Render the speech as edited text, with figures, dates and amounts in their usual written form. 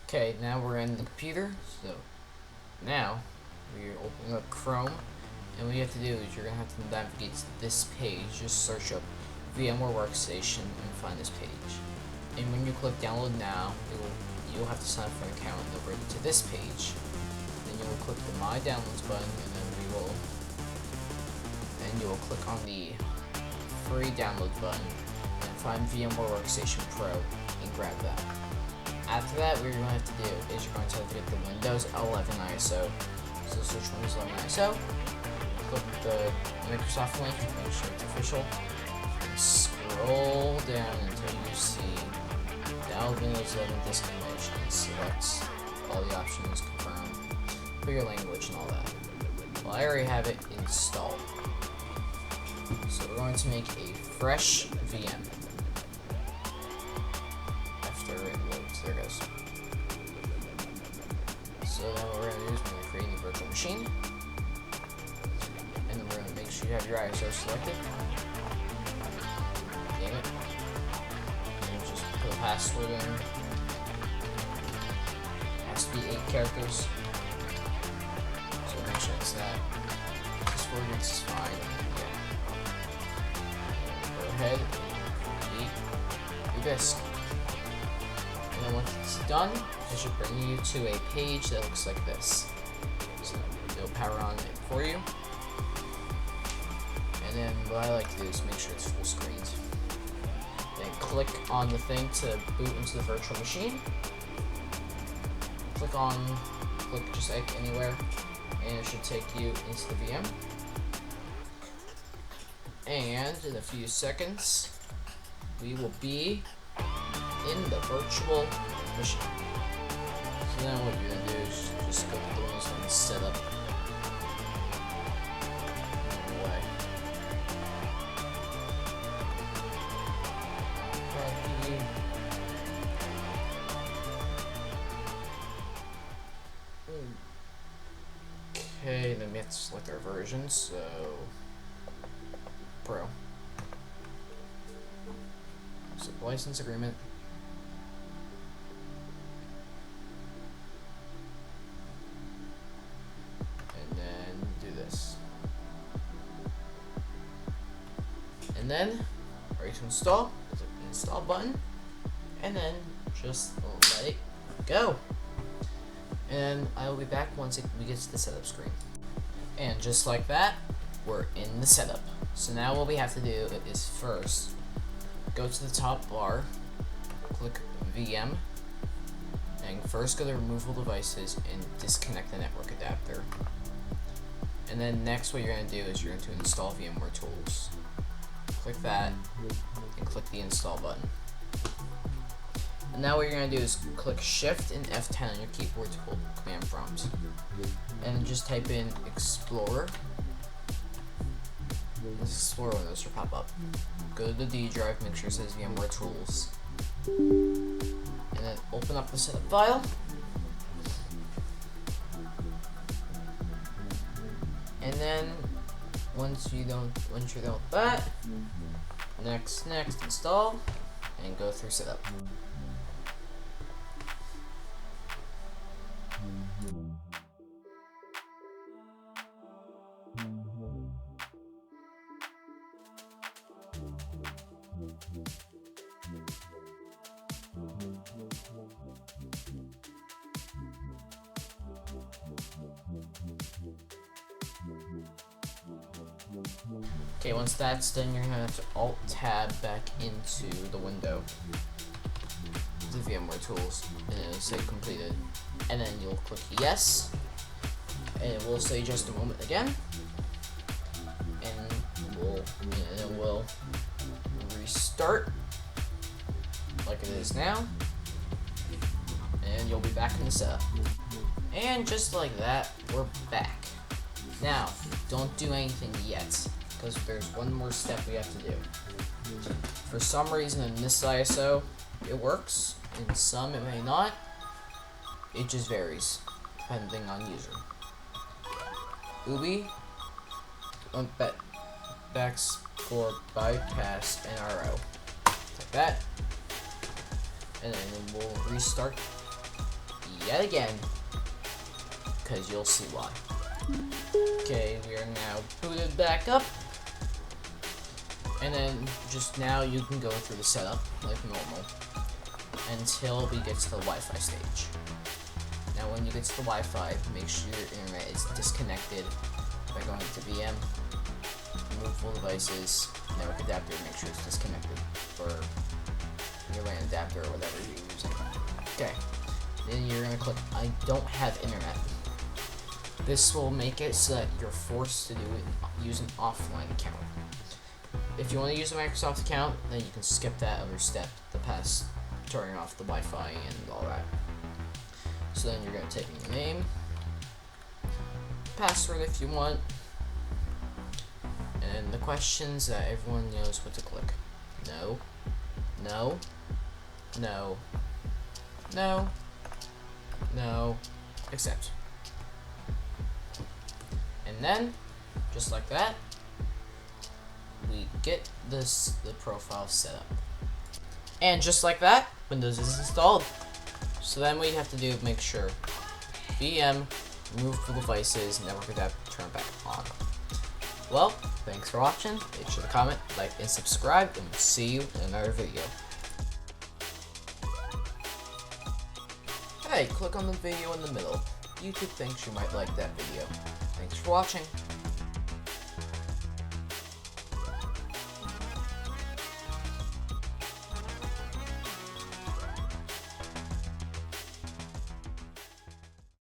Okay, now we're in the computer. So now we're opening up Chrome, and what you have to do is you're gonna have to navigate to this page. Just search up VMware Workstation and find this page. And when you click Download Now, you'll have to sign up for an account. It'll bring you to this page. Then you will click the My Downloads button, and then you will click on the free download button and find VMware Workstation Pro and grab that. After that, what you're going to have to do is you're going to have to get the Windows 11 ISO. So search Windows 11 ISO, click the Microsoft link, make sure it's official, and scroll down until you see download Windows 11 disk image and select all the options, confirm, put your language and all that. Well, I already have it installed. So we're going to make a fresh VM. After it loads, there it goes. So then what we're going to do is we're going to create a new virtual machine. And then we're going to make sure you have your ISO selected. Name it. And just put a password in. It has to be 8 characters. So make sure it's that. This 4 digits is fine. Ahead, delete your disk. And then once it's done, it should bring you to a page that looks like this. So it'll power on it for you. And then what I like to do is make sure it's full screen. Then click on the thing to boot into the virtual machine. Click just like anywhere, and it should take you into the VM. And in a few seconds, we will be in the virtual machine. So then what you're going to do is just go to the Windows 11 setup. Okay, then we have to select our version, so Pro. So license agreement. And then do this. And then ready to install. There's an install button. And then just let it go. And I will be back once we get to the setup screen. And just like that, we're in the setup. So now what we have to do is first go to the top bar, click VM, and first go to removable devices and disconnect the network adapter. And then next what you're going to do is you're going to install VMware tools. Click that and click the install button. And now what you're going to do is click Shift and F10 on your keyboard to hold command prompt. And just type in Explorer. This Explorer window should pop up. Go to the D drive, make sure it says VMware Tools. And then open up the setup file. And then once you're done with that, next, install, and go through setup. Okay, once that's done, you're gonna have to Alt-Tab back into the window, the VMware Tools, and it'll say completed. And then you'll click Yes, and it will say just a moment again, and it will restart like it is now, and you'll be back in the setup. And just like that, we're back. Now, don't do anything yet, because there's one more step we have to do. For some reason in this ISO, it works. In some, it may not. It just varies, depending on user. Ubi, backs for bypass NRO. Like that. And then we'll restart yet again, because you'll see why. Okay, we are now booted back up. And then just now you can go through the setup like normal until we get to the Wi-Fi stage. Now when you get to the Wi-Fi, make sure your internet is disconnected by going to VM, removable devices, network adapter, make sure it's disconnected, or your LAN adapter or whatever you're using. Okay, then you're gonna click I don't have internet. This will make it so that you're forced to do it use an offline account. If you want to use a Microsoft account, then you can skip that other step, the past turning off the Wi-Fi and all that. So then you're going to take your name, password if you want, and the questions that everyone knows what to click. No, no, no, no, no, accept. And then, just like that, we get the profile set up. And just like that, Windows is installed. So then what you have to do, make sure VM, removable devices, network adapter, turn back on. Well, thanks for watching. Make sure to comment, like, and subscribe, and we'll see you in another video. Hey, click on the video in the middle. YouTube thinks you might like that video. Thanks for watching.